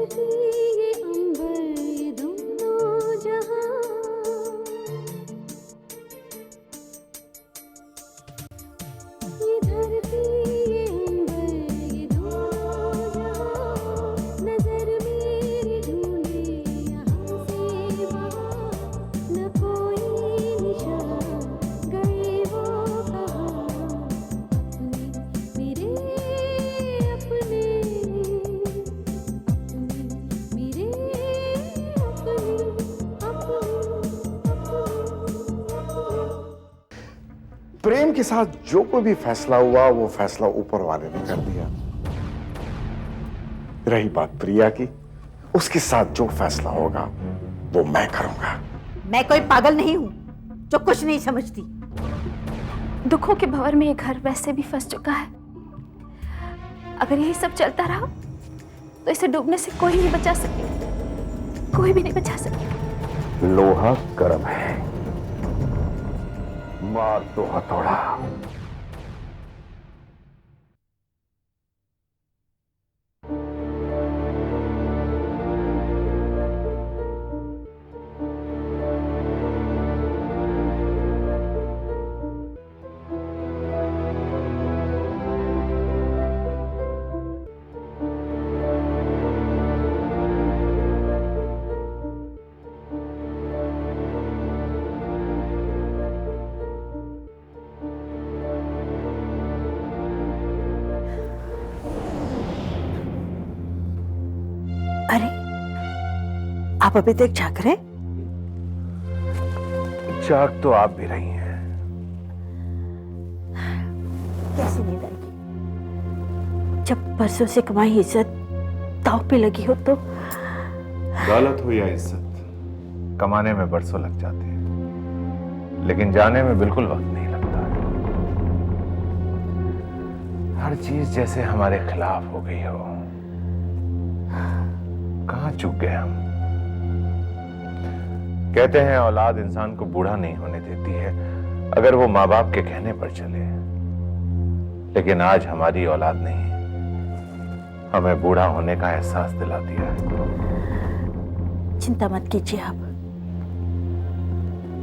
धरती ये अंबर ये दोनों जहां, ये धरती ये अंबर ये दोनों जहां, नजर मेरी ढूंढे यहाँ से वहाँ, न कोई निशान गए वो कहाँ, अपने मेरे अपने, मेरे प्रेम के साथ जो कोई भी फैसला हुआ वो फैसला ऊपर वाले ने कर दिया। रही बात प्रिया की, उसके साथ जो फैसला होगा वो मैं करूंगा। मैं कोई पागल नहीं हूं जो कुछ नहीं समझती। दुखों के भंवर में ये घर वैसे भी फंस चुका है। अगर यही सब चलता रहा तो इसे डूबने से कोई नहीं बचा सके, कोई भी नहीं बचा सके। लोहा गर्म है, मार दो हथौड़ा। अरे आप अभी तक जाग रहे? जाग तो आप भी रही हैं। कैसी नींद आएगी जब परसों से कमाई इज्जत दांव पे लगी हो तो? दौलत हो या इज्जत, कमाने में बरसों लग जाते हैं, लेकिन जाने में बिल्कुल वक्त नहीं लगता। हर चीज जैसे हमारे खिलाफ हो गई हो। कहां चूक गए हम? कहते हैं औलाद इंसान को बूढ़ा नहीं होने देती है अगर वो माँ बाप के कहने पर चले, लेकिन आज हमारी औलाद नहीं हमें बूढ़ा होने का एहसास दिला दिया है। चिंता मत कीजिए आप,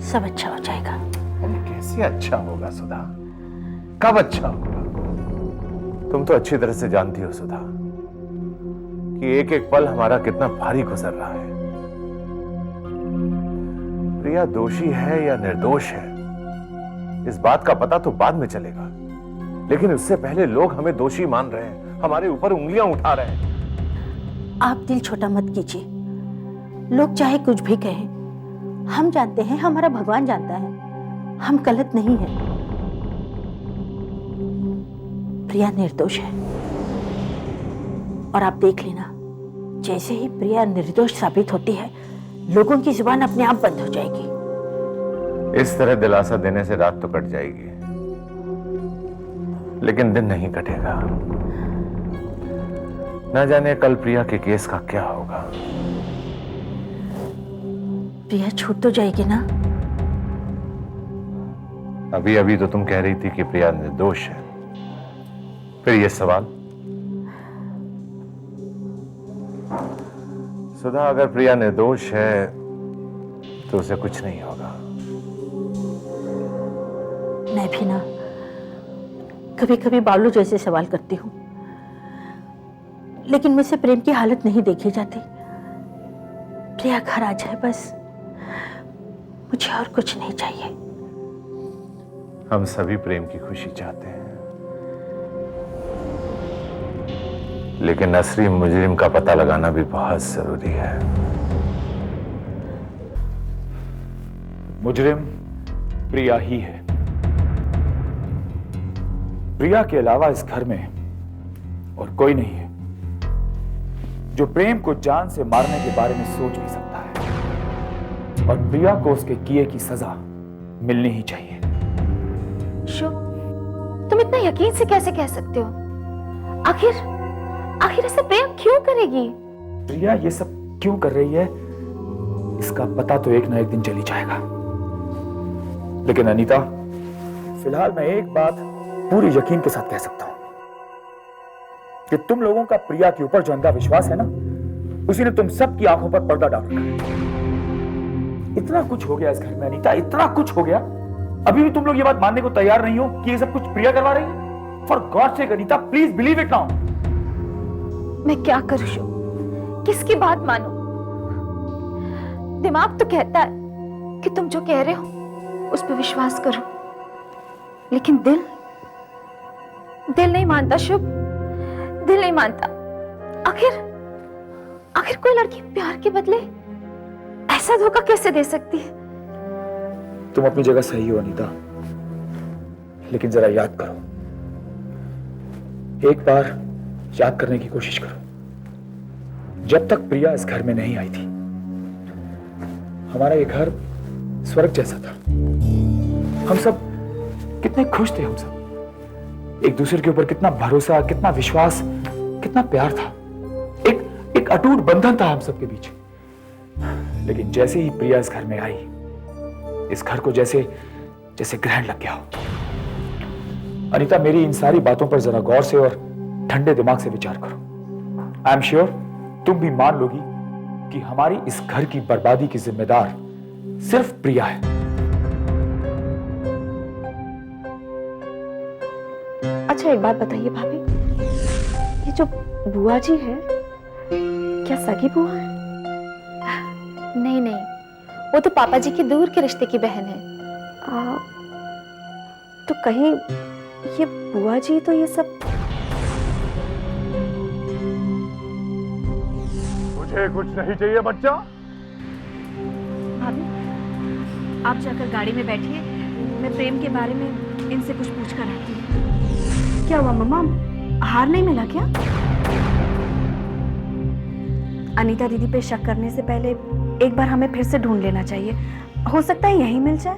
सब अच्छा हो जाएगा। अरे कैसे अच्छा होगा सुधा? कब अच्छा होगा? तुम तो अच्छी तरह से जानती हो सुधा कि एक एक पल हमारा कितना भारी गुजर रहा है। प्रिया दोषी है या निर्दोष है इस बात का पता तो बाद में चलेगा, लेकिन उससे पहले लोग हमें दोषी मान रहे हैं, हमारे ऊपर उंगलियां उठा रहे हैं। आप दिल छोटा मत कीजिए, लोग चाहे कुछ भी कहें, हम जानते हैं, हमारा भगवान जानता है, हम गलत नहीं हैं। प्रिया निर्दोष है और आप देख लेना, जैसे ही प्रिया निर्दोष साबित होती है लोगों की जुबान अपने आप बंद हो जाएगी। इस तरह दिलासा देने से रात तो कट जाएगी, लेकिन दिन नहीं कटेगा। न जाने कल प्रिया के केस का क्या होगा। प्रिया छूट तो जाएगी ना? अभी अभी तो तुम कह रही थी कि प्रिया निर्दोष है, फिर ये सवाल? सुधा, अगर प्रिया निर्दोष है तो उसे कुछ नहीं होगा। मैं भी ना कभी कभी बालू जैसे सवाल करती हूँ, लेकिन मुझसे प्रेम की हालत नहीं देखी जाती। प्रिया घर आ जाए बस, मुझे और कुछ नहीं चाहिए। हम सभी प्रेम की खुशी चाहते हैं, लेकिन असली मुजरिम का पता लगाना भी बहुत जरूरी है। मुजरिम प्रिया ही है। प्रिया के अलावा इस घर में और कोई नहीं है जो प्रेम को जान से मारने के बारे में सोच भी सकता है, और प्रिया को उसके किए की सजा मिलनी ही चाहिए। शुभ, तुम इतना यकीन से कैसे कह सकते हो? आखिर ऐसे प्रेम क्यों करेगी? प्रिया ये सब क्यों कर रही है इसका पता तो एक ना एक दिन चल ही जाएगा। लेकिन अनीता, फिलहाल मैं एक बात पूरी यकीन के साथ कह सकता हूं कि तुम लोगों का प्रिया के ऊपर जो अंधा विश्वास है ना, उसी ने तुम सबकी आंखों पर पर्दा डाल रखा है। इतना कुछ हो गया इस घर में अनीता, इतना कुछ हो गया, अभी भी तुम लोग ये बात मानने को तैयार नहीं हो कि ये सब कुछ प्रिया करवा रही है? For God sake Anita, please believe it now. मैं क्या करूं शुभ, किसकी बात मानूं? दिमाग तो कहता है कि तुम जो कह रहे हो उस पर विश्वास करो, लेकिन दिल नहीं मानता शुभ, दिल नहीं मानता। आखिर कोई लड़की प्यार के बदले ऐसा धोखा कैसे दे सकती है? तुम अपनी जगह सही हो अनीता, लेकिन जरा याद करो, एक बार याद करने की कोशिश करो। जब तक प्रिया इस घर में नहीं आई थी, हमारा ये घर स्वर्ग जैसा था। हम सब कितने खुश थे, हम सब एक दूसरे के ऊपर कितना भरोसा, कितना विश्वास, कितना प्यार था। एक अटूट बंधन था हम सबके बीच। लेकिन जैसे ही प्रिया इस घर में आई, इस घर को जैसे ग्रहण लग गया हो। अनीता, मेरी इन सारी बातों पर जरा गौर से और ठंडे दिमाग से विचार करो। आई एम श्योर तुम भी मान लोगी कि हमारी इस घर की बर्बादी की जिम्मेदार सिर्फ प्रिया है। अच्छा एक बात बताइए भाभी, ये जो बुआ जी है क्या सगी बुआ है? नहीं, वो तो पापा जी के दूर के रिश्ते की बहन है। तो कहीं ये बुआ जी तो ये सब? मुझे कुछ नहीं चाहिए बच्चा। भाभी, आप जाकर गाड़ी में बैठिए, मैं प्रेम के बारे में इनसे कुछ पूछ कर आती हूँ। क्या हुआ मम्मा, हार नहीं मिला क्या? अनीता दीदी पे शक करने से पहले एक बार हमें फिर से ढूंढ लेना चाहिए, हो सकता है यहीं मिल जाए।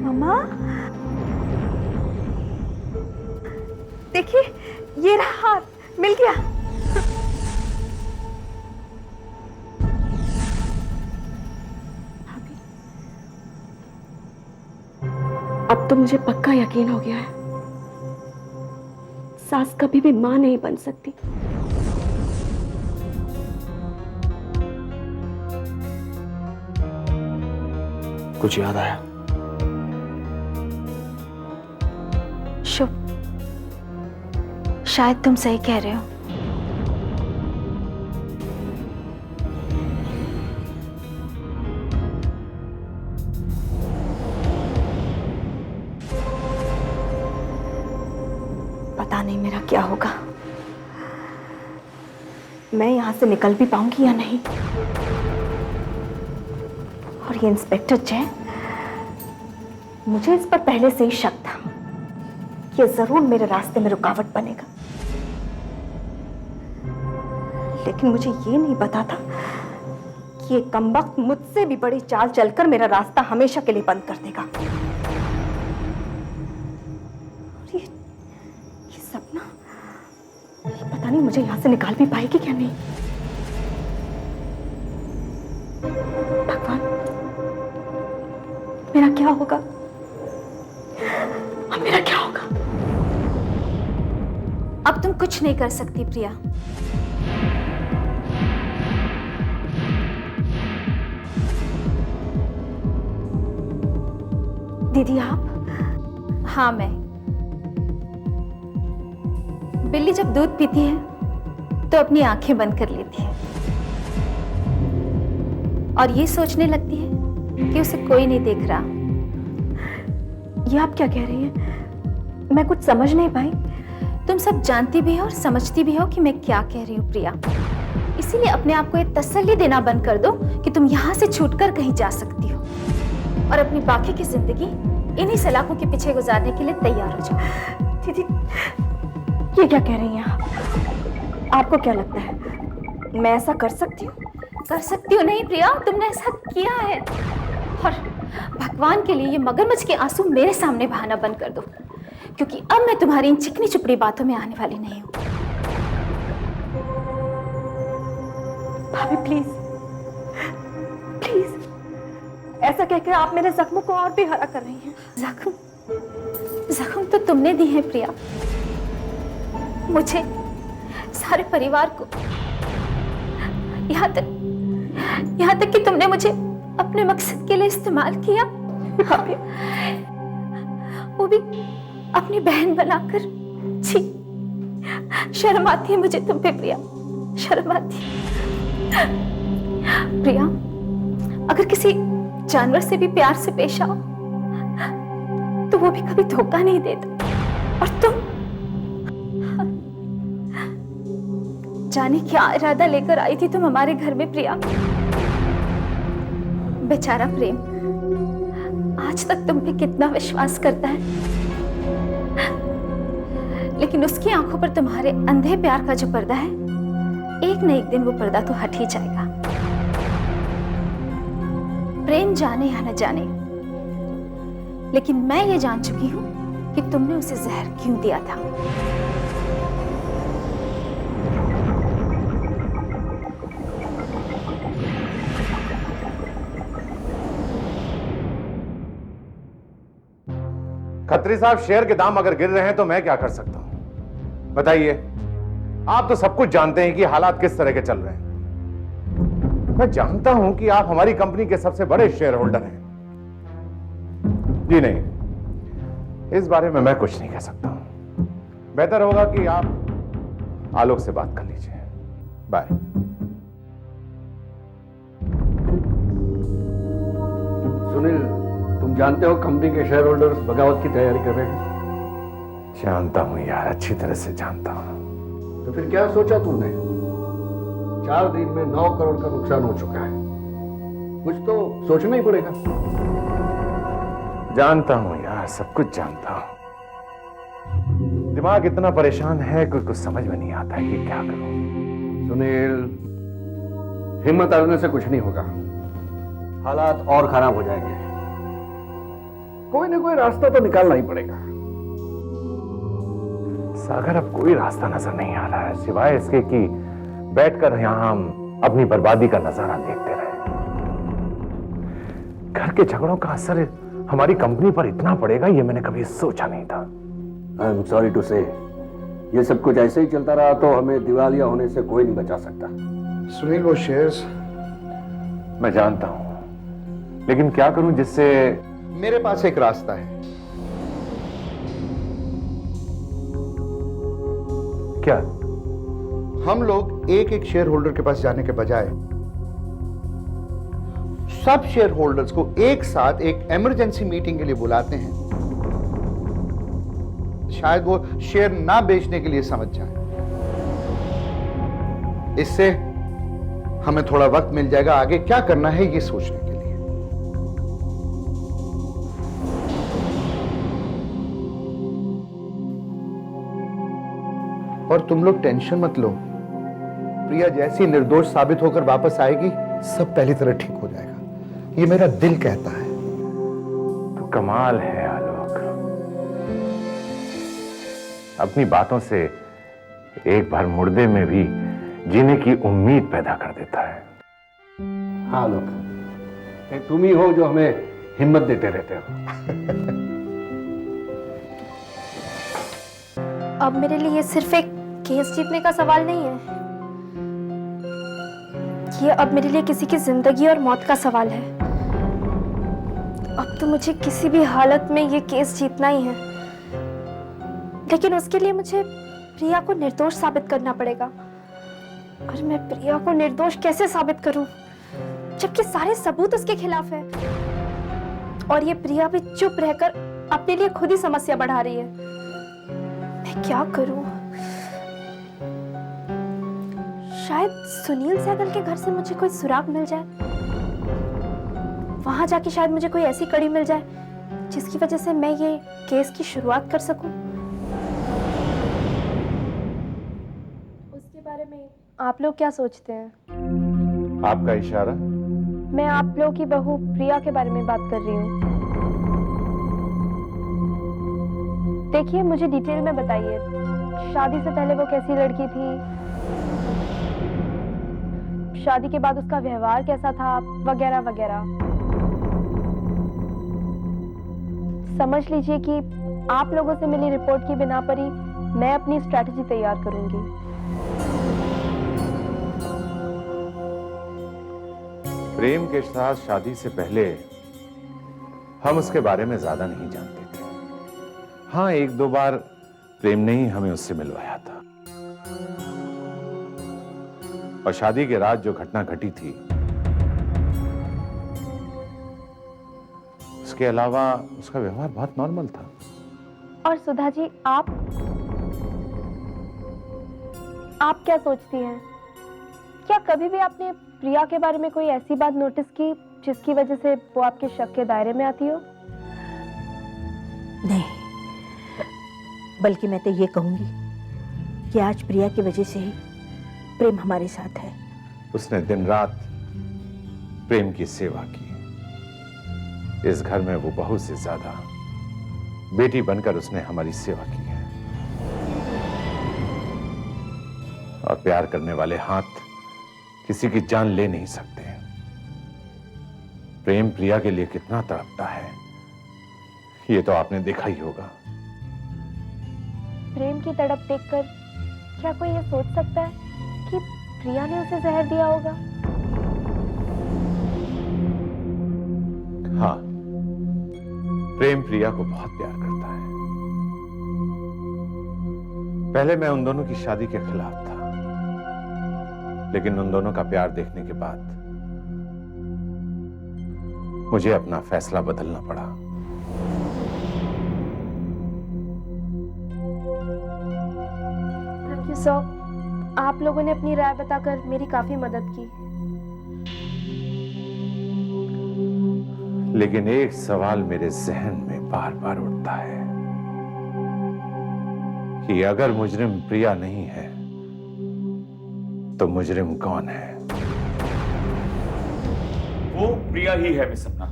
मम्मा देखिए, ये रहा हार, मिल गया। अब तो मुझे पक्का यकीन हो गया है, सास कभी भी मां नहीं बन सकती। कुछ याद आया? शुभ, शायद तुम सही कह रहे हो। पता नहीं मेरा क्या होगा, मैं यहां से निकल भी पाऊंगी या नहीं। और ये इंस्पेक्टर जैन, मुझे इस पर पहले से ही शक था कि ये जरूर मेरे रास्ते में रुकावट बनेगा, लेकिन मुझे ये नहीं पता था कि ये कमबख्त मुझसे भी बड़ी चाल चलकर मेरा रास्ता हमेशा के लिए बंद कर देगा। और ये सपना, ये पता नहीं मुझे यहां से निकाल भी पाएगी क्या नहीं। भगवान, मेरा क्या होगा? अब मेरा क्या होगा? अब तुम कुछ नहीं कर सकती प्रिया। दीदी आप? हाँ, मैं। बिल्ली जब दूध पीती है तो अपनी आंखें बंद कर लेती है और ये सोचने लगती है कि उसे कोई नहीं देख रहा। ये आप क्या कह रही हैं? मैं कुछ समझ नहीं पाई। तुम सब जानती भी हो और समझती भी हो कि मैं क्या कह रही हूँ प्रिया। इसीलिए अपने आप को ये तसल्ली देना बंद कर दो कि तुम यहाँ से छूटकर कहीं जा सकती हो और अपनी बाकी की जिंदगी इन्हीं सलाखों के पीछे गुजारने के लिए तैयार हो जाओ। दीदी, ये क्या कह रही हैं आप? आपको क्या लगता है मैं ऐसा कर सकती हूँ? कर सकती हो नहीं प्रिया, तुमने ऐसा किया है। और भगवान के लिए ये मगरमच्छ के आंसू मेरे सामने बहाना बंद कर दो। क्योंकि अब मैं तुम्हारी इन चिकनी चुपड़ी बातों में आने वाली नहीं हूं। भाभी प्लीज प्लीज, ऐसा कहकर आप मेरे जख्मों को और भी हरा कर रही हैं। जख्म तो तुमने दी है प्रिया, मुझे, सारे परिवार को, यहाँ तक कि तुमने मुझे अपने मकसद के लिए इस्तेमाल किया, वो भी अपनी बहन बनाकर। छी, शर्म आती है मुझे तुम पे प्रिया, शर्म आती है। प्रिया, अगर किसी जानवर से भी प्यार से पेश आओ तो वो भी कभी धोखा नहीं देता, और तुम जाने क्या इरादा लेकर आई थी तुम हमारे घर में प्रिया। बेचारा प्रेम आज तक तुम पे कितना विश्वास करता है, लेकिन उसकी आंखों पर तुम्हारे अंधे प्यार का जो पर्दा है, एक न एक दिन वो पर्दा तो हट ही जाएगा। प्रेम जाने या न जाने, लेकिन मैं ये जान चुकी हूं कि तुमने उसे जहर क्यों दिया था। खत्री साहब, शेयर के दाम अगर गिर रहे हैं तो मैं क्या कर सकता हूं? बताइए। आप तो सब कुछ जानते हैं कि हालात किस तरह के चल रहे हैं। मैं जानता हूं कि आप हमारी कंपनी के सबसे बड़े शेयर होल्डर हैं। जी नहीं, इस बारे में मैं कुछ नहीं कह सकता हूं। बेहतर होगा कि आप आलोक से बात कर लीजिए। बाय। सुनील, तुम जानते हो कंपनी के शेयर होल्डर्स बगावत की तैयारी कर रहे हैं। जानता हूं यार, अच्छी तरह से जानता हूं। तो फिर क्या सोचा तुमने? 4 दिन में 9 करोड़ का नुकसान हो चुका है, कुछ तो सोचना ही पड़ेगा। जानता हूं यार, सब कुछ जानता हूं। दिमाग इतना परेशान है कि कुछ समझ में नहीं आता है कि क्या करूं। सुनील, हिम्मत हारने से कुछ नहीं होगा, हालात और खराब हो जाएंगे। कोई ना कोई रास्ता तो निकालना ही पड़ेगा। सागर, अब कोई रास्ता नजर नहीं आ रहा है सिवाय इसके कि बैठकर यहां हम अपनी बर्बादी का नजारा देखते रहे। घर के झगड़ों का असर हमारी कंपनी पर इतना पड़ेगा, ये मैंने कभी सोचा नहीं था। आई एम सॉरी टू से, ये सब कुछ ऐसे ही चलता रहा तो हमें दिवालिया होने से कोई नहीं बचा सकता। सुनील, वो शेयर्स मैं जानता हूं, लेकिन क्या करूं जिससे। मेरे पास एक रास्ता है। क्या? हम लोग एक एक शेयर होल्डर के पास जाने के बजाय सब शेयर होल्डर्स को एक साथ एक इमरजेंसी मीटिंग के लिए बुलाते हैं। शायद वो शेयर ना बेचने के लिए समझ जाए। इससे हमें थोड़ा वक्त मिल जाएगा आगे क्या करना है ये सोचने के लिए। और तुम लोग टेंशन मत लो, प्रिया जैसी निर्दोष साबित होकर वापस आएगी, सब पहली तरह ठीक हो जाएगा, ये मेरा दिल कहता है। तो कमाल है आलोक, अपनी बातों से एक बार मुर्दे में भी जीने की उम्मीद पैदा कर देता है। हाँ आलोक, एक तुम ही हो जो हमें हिम्मत देते रहते हो। अब मेरे लिए ये सिर्फ एक केस जीतने का सवाल नहीं है, ये अब मेरे लिए किसी की जिंदगी और मौत का सवाल है। अब तो मुझे किसी भी हालत में ये केस जीतना ही है, लेकिन उसके लिए मुझे प्रिया को निर्दोष साबित करना पड़ेगा। और मैं प्रिया को निर्दोष कैसे साबित करूं, जबकि सारे सबूत उसके खिलाफ है, और ये प्रिया भी चुप रहकर अपने लिए खुद ही समस्या बढ़ा रही है। मैं क्या करूं? शायद सुनील सहगल के घर से मुझे कोई सुराग मिल जाए, वहां जाके शायद मुझे कोई ऐसी कड़ी मिल जाए जिसकी वजह से मैं ये केस की शुरुआत कर सकूं। उसके बारे में आप लोग क्या सोचते हैं? आपका इशारा? मैं आप लोग की बहू प्रिया के बारे में बात कर रही हूँ। देखिए, मुझे डिटेल में बताइए, शादी से पहले वो कैसी लड़की थी, शादी के बाद उसका व्यवहार कैसा था, वगैरह वगैरह। समझ लीजिए कि आप लोगों से मिली रिपोर्ट की बिना पर ही मैं अपनी स्ट्रैटेजी तैयार करूंगी। प्रेम के साथ शादी से पहले हम उसके बारे में ज्यादा नहीं जानते थे। हाँ, एक दो बार प्रेम ने ही हमें उससे मिलवाया था, और शादी के रात जो घटना घटी थी उसके अलावा उसका व्यवहार बहुत नॉर्मल था। और सुधा जी, आप क्या सोचती हैं? क्या कभी भी आपने प्रिया के बारे में कोई ऐसी बात नोटिस की जिसकी वजह से वो आपके शक के दायरे में आती हो? नहीं, बल्कि मैं तो ये कहूंगी कि आज प्रिया की वजह से ही प्रेम हमारे साथ है। उसने दिन रात प्रेम की सेवा की। इस घर में वो बहू से ज्यादा बेटी बनकर उसने हमारी सेवा की है। और प्यार करने वाले हाथ किसी की जान ले नहीं सकते। प्रेम प्रिया के लिए कितना तड़पता है ये तो आपने देखा ही होगा। प्रेम की तड़प देखकर क्या कोई ये सोच सकता है कि प्रिया ने उसे जहर दिया होगा? हाँ, प्रेम प्रिया को बहुत प्यार करता है। पहले मैं उन दोनों की शादी के खिलाफ था, लेकिन उन दोनों का प्यार देखने के बाद मुझे अपना फैसला बदलना पड़ा। थैंक यू सर, आप लोगों ने अपनी राय बताकर मेरी काफी मदद की। लेकिन एक सवाल मेरे जहन में बार बार उठता है कि अगर मुजरिम प्रिया नहीं है तो मुजरिम कौन है? वो प्रिया ही है मिस सपना।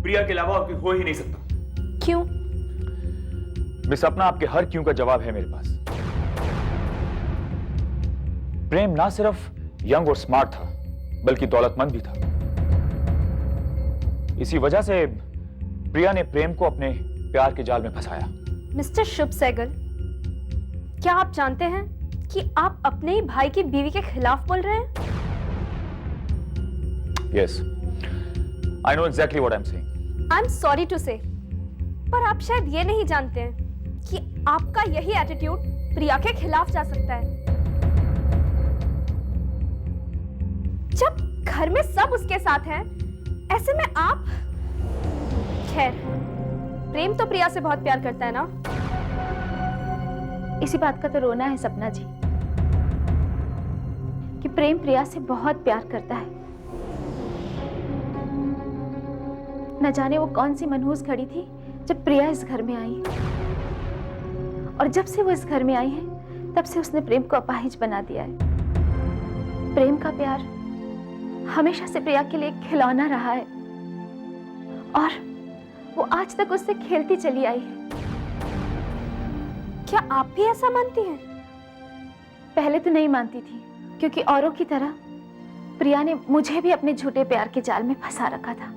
प्रिया के अलावा और कोई हो ही नहीं सकता। क्यों? मिस सपना, आपके हर क्यों का जवाब है मेरे पास। प्रेम ना सिर्फ यंग और स्मार्ट था, बल्कि दौलतमंद भी था। इसी वजह से प्रिया ने प्रेम को अपने प्यार के जाल में फंसाया। मिस्टर शुभ सहगल, क्या आप जानते हैं कि आप अपने ही भाई की बीवी के खिलाफ बोल रहे हैं? Yes, I know exactly what I'm saying. I'm sorry to say, पर आप शायद ये नहीं जानते हैं कि आपका यही एटीट्यूड प्रिया के खिलाफ जा सकता है। जब घर में सब उसके साथ हैं, ऐसे में आप... खैर, प्रेम तो प्रिया से बहुत प्यार करता है ना? इसी बात का तो रोना है सपना जी कि प्रेम प्रिया से बहुत प्यार करता है। न जाने वो कौन सी मनहूस घड़ी थी जब प्रिया इस घर में आई, और जब से वो इस घर में आई है तब से उसने प्रेम को अपाहिज बना दिया है। प्रेम का प्यार हमेशा से प्रिया के लिए खिलौना रहा है, और वो आज तक उससे खेलती चली आई है। क्या आप भी ऐसा मानती हैं? पहले तो नहीं मानती थी, क्योंकि औरों की तरह प्रिया ने मुझे भी अपने झूठे प्यार के जाल में फंसा रखा था।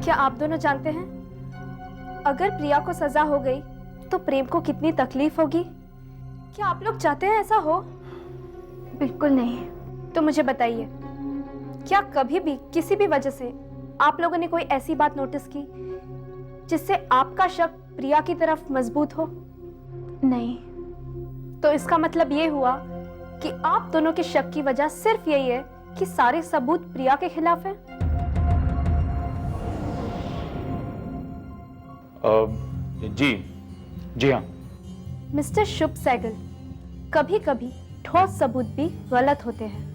क्या आप दोनों जानते हैं, अगर प्रिया को सजा हो गई तो प्रेम को कितनी तकलीफ होगी? क्या आप लोग चाहते हैं ऐसा हो? बिल्कुल नहीं। तो मुझे बताइए, क्या कभी भी किसी भी वजह से आप लोगों ने कोई ऐसी बात नोटिस की जिससे आपका शक प्रिया की तरफ मजबूत हो? नहीं। तो इसका मतलब ये हुआ कि आप दोनों के शक की वजह सिर्फ यही है कि सारे सबूत प्रिया के खिलाफ हैं? जी हाँ। मिस्टर शुभ सहगल, कभी कभी ठोस सबूत भी गलत होते हैं।